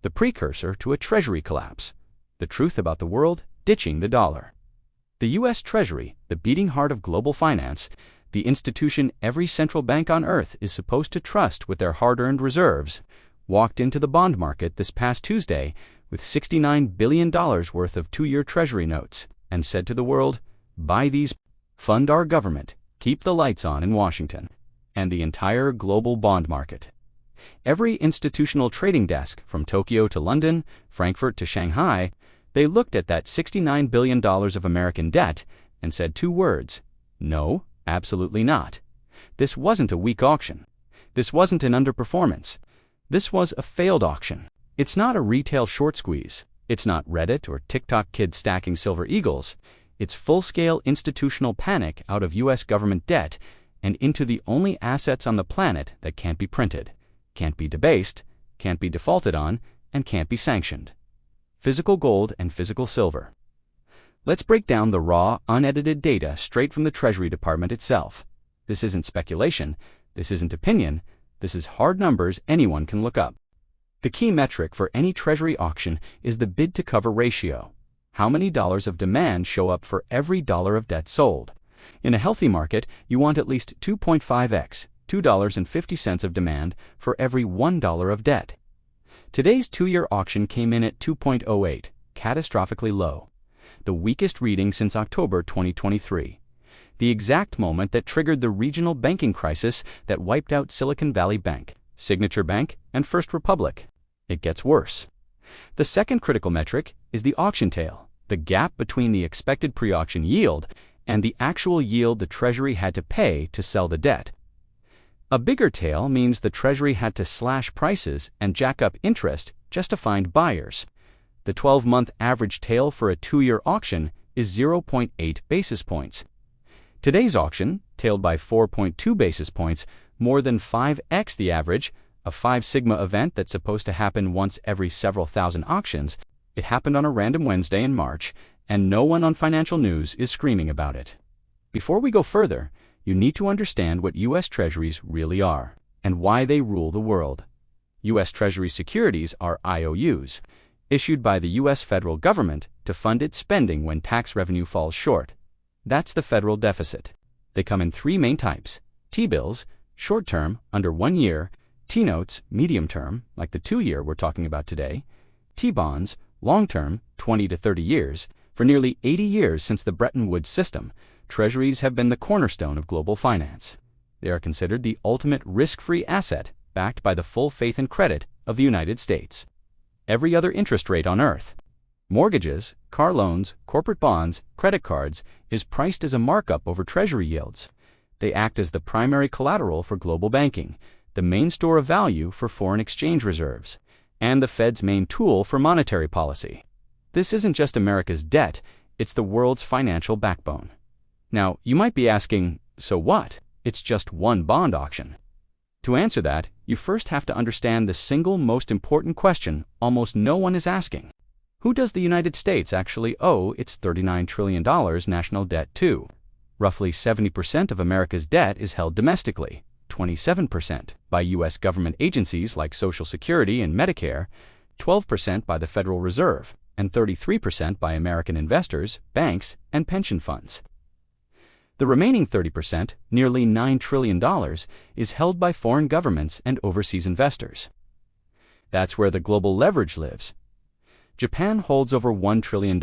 the precursor to a Treasury collapse. The truth about the world ditching the dollar. The U.S. Treasury, the beating heart of global finance, the institution every central bank on earth is supposed to trust with their hard-earned reserves, walked into the bond market this past Tuesday with $69 billion worth of 2-year Treasury notes and said to the world, "Buy these, fund our government, keep the lights on in Washington," and the entire global bond market. Every institutional trading desk, from Tokyo to London, Frankfurt to Shanghai, they looked at that $69 billion of American debt and said 2 words: no, absolutely not. This wasn't a weak auction. This wasn't an underperformance. This was a failed auction. It's not a retail short squeeze. It's not Reddit or TikTok kids stacking silver eagles. It's full-scale institutional panic out of U.S. government debt and into the only assets on the planet that can't be printed, can't be debased, can't be defaulted on, and can't be sanctioned. Physical gold and physical silver. Let's break down the raw, unedited data straight from the Treasury Department itself. This isn't speculation. This isn't opinion. This is hard numbers anyone can look up. The key metric for any Treasury auction is the bid-to-cover ratio. How many dollars of demand show up for every dollar of debt sold? In a healthy market, you want at least 2.5x, $2.50 of demand for every $1 of debt. Today's 2-year auction came in at 2.08, catastrophically low, the weakest reading since October 2023, the exact moment that triggered the regional banking crisis that wiped out Silicon Valley Bank, Signature Bank, and First Republic. It gets worse. The second critical metric is the auction tail, the gap between the expected pre-auction yield and the actual yield the Treasury had to pay to sell the debt. A bigger tail means the Treasury had to slash prices and jack up interest just to find buyers. The 12-month average tail for a 2-year auction is 0.8 basis points. Today's auction, tailed by 4.2 basis points, more than 5x the average, a 5 sigma event that's supposed to happen once every several thousand auctions. It happened on a random Wednesday in March, and no one on financial news is screaming about it. Before we go further, you need to understand what U.S. Treasuries really are and why they rule the world. U.S. Treasury securities are IOUs, issued by the U.S. federal government to fund its spending when tax revenue falls short. That's the federal deficit. They come in 3 main types: T-bills, short-term, under 1 year; T-notes, medium-term, like the 2-year we're talking about today; T-bonds, long-term, 20 to 30 years. For nearly 80 years since the Bretton Woods system, Treasuries have been the cornerstone of global finance. They are considered the ultimate risk-free asset, backed by the full faith and credit of the United States. Every other interest rate on earth, mortgages, car loans, corporate bonds, credit cards, is priced as a markup over Treasury yields. They act as the primary collateral for global banking, the main store of value for foreign exchange reserves, and the Fed's main tool for monetary policy. This isn't just America's debt, it's the world's financial backbone. Now, you might be asking, so what? It's just one bond auction. To answer that, you first have to understand the single most important question almost no one is asking. Who does the United States actually owe its $39 trillion national debt to? Roughly 70% of America's debt is held domestically, 27% by U.S. government agencies like Social Security and Medicare, 12% by the Federal Reserve, and 33% by American investors, banks, and pension funds. The remaining 30%, nearly $9 trillion, is held by foreign governments and overseas investors. That's where the global leverage lives. Japan holds over $1 trillion.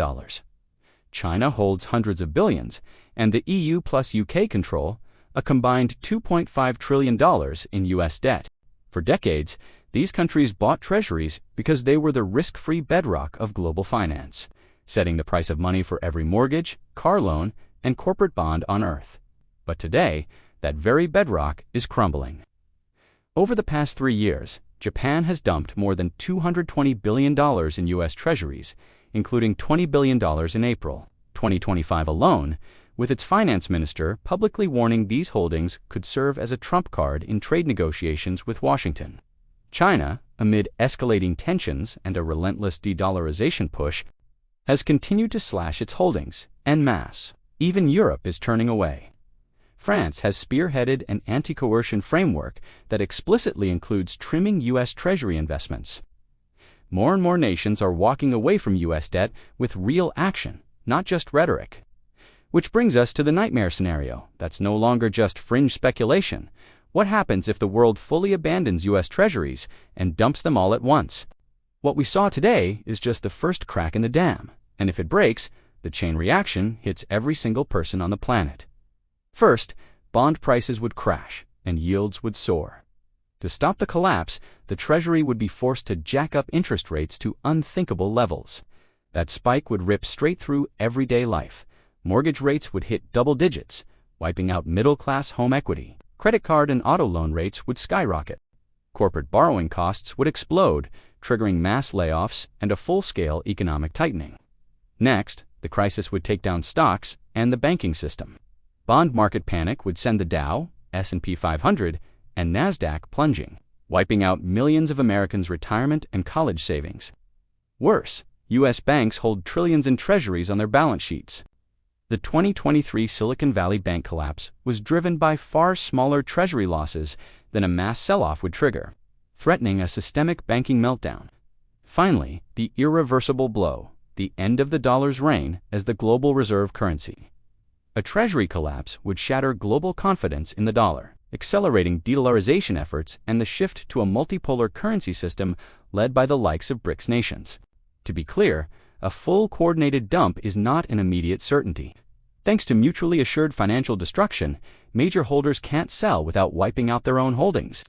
China holds hundreds of billions, and the EU plus UK control a combined $2.5 trillion in U.S. debt. For decades, these countries bought treasuries because they were the risk-free bedrock of global finance, setting the price of money for every mortgage, car loan, and corporate bond on earth. But today, that very bedrock is crumbling. Over the past 3 years, Japan has dumped more than $220 billion in U.S. treasuries, including $20 billion in April 2025 alone, with its finance minister publicly warning these holdings could serve as a trump card in trade negotiations with Washington. China, amid escalating tensions and a relentless de-dollarization push, has continued to slash its holdings en masse. Even Europe is turning away. France has spearheaded an anti-coercion framework that explicitly includes trimming U.S. Treasury investments. More and more nations are walking away from U.S. debt with real action, not just rhetoric. Which brings us to the nightmare scenario that's no longer just fringe speculation. What happens if the world fully abandons U.S. Treasuries and dumps them all at once? What we saw today is just the first crack in the dam, and if it breaks, the chain reaction hits every single person on the planet. First, bond prices would crash and yields would soar. To stop the collapse, the Treasury would be forced to jack up interest rates to unthinkable levels. That spike would rip straight through everyday life. Mortgage rates would hit double digits, wiping out middle-class home equity. Credit card and auto loan rates would skyrocket. Corporate borrowing costs would explode, triggering mass layoffs and a full-scale economic tightening. Next, the crisis would take down stocks and the banking system. Bond market panic would send the Dow, S&P 500, and NASDAQ plunging, wiping out millions of Americans' retirement and college savings. Worse, U.S. banks hold trillions in treasuries on their balance sheets. The 2023 Silicon Valley Bank collapse was driven by far smaller treasury losses than a mass sell-off would trigger, threatening a systemic banking meltdown. Finally, the irreversible blow, the end of the dollar's reign as the global reserve currency. A treasury collapse would shatter global confidence in the dollar, accelerating de-dollarization efforts and the shift to a multipolar currency system led by the likes of BRICS nations. To be clear, a full coordinated dump is not an immediate certainty. Thanks to mutually assured financial destruction, major holders can't sell without wiping out their own holdings.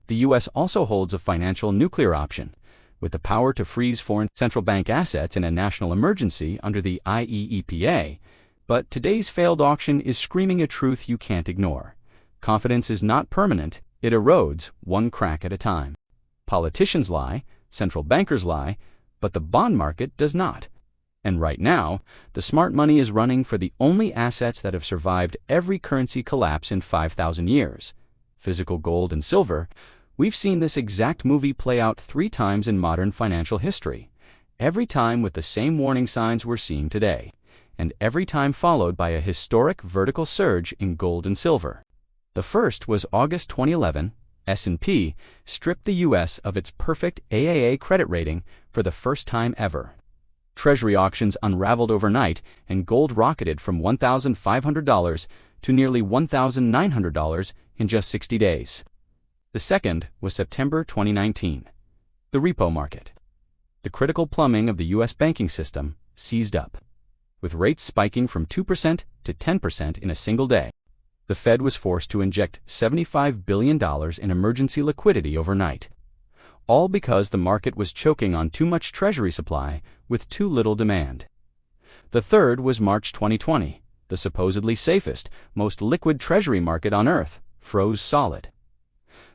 The U.S. also holds a financial nuclear option, with the power to freeze foreign central bank assets in a national emergency under the IEEPA. But today's failed auction is screaming a truth you can't ignore. Confidence is not permanent, it erodes one crack at a time. Politicians lie, central bankers lie, but the bond market does not. And right now, the smart money is running for the only assets that have survived every currency collapse in 5,000 years. Physical gold and silver. We've seen this exact movie play out 3 times in modern financial history, every time with the same warning signs we're seeing today, and every time followed by a historic vertical surge in gold and silver. The first was August 2011. S&P stripped the U.S. of its perfect AAA credit rating for the first time ever. Treasury auctions unraveled overnight and gold rocketed from $1,500 to nearly $1,900 in just 60 days. The second was September 2019. The repo market. The critical plumbing of the U.S. banking system seized up, with rates spiking from 2% to 10% in a single day. The Fed was forced to inject $75 billion in emergency liquidity overnight, all because the market was choking on too much treasury supply with too little demand. The third was March 2020. The supposedly safest, most liquid treasury market on earth froze solid.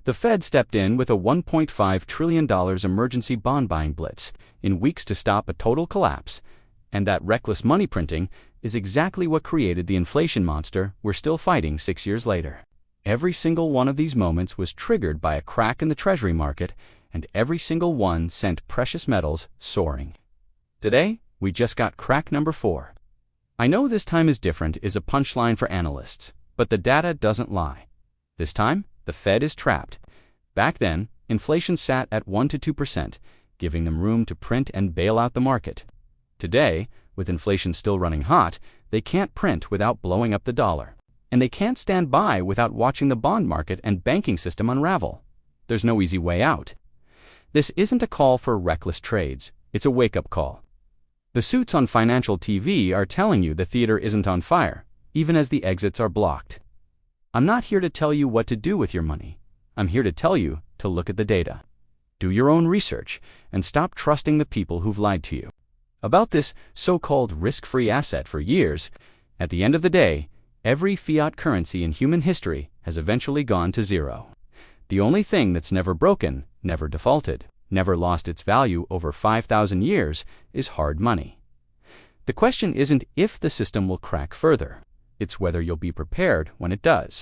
The Fed stepped in with a $1.5 trillion emergency bond buying blitz in weeks to stop a total collapse, and that reckless money printing is exactly what created the inflation monster we're still fighting 6 years later. Every single one of these moments was triggered by a crack in the treasury market, and every single one sent precious metals soaring. Today, we just got crack number 4. I know this time is different is a punchline for analysts, but the data doesn't lie. This time, the Fed is trapped. Back then, inflation sat at 1 to 2%, giving them room to print and bail out the market. Today, with inflation still running hot, they can't print without blowing up the dollar. And they can't stand by without watching the bond market and banking system unravel. There's no easy way out. This isn't a call for reckless trades, it's a wake-up call. The suits on financial TV are telling you the theater isn't on fire, even as the exits are blocked. I'm not here to tell you what to do with your money. I'm here to tell you to look at the data. Do your own research and stop trusting the people who've lied to you about this so-called risk-free asset for years. At the end of the day, every fiat currency in human history has eventually gone to zero. The only thing that's never broken, never defaulted, never lost its value over 5,000 years is hard money. The question isn't if the system will crack further, it's whether you'll be prepared when it does.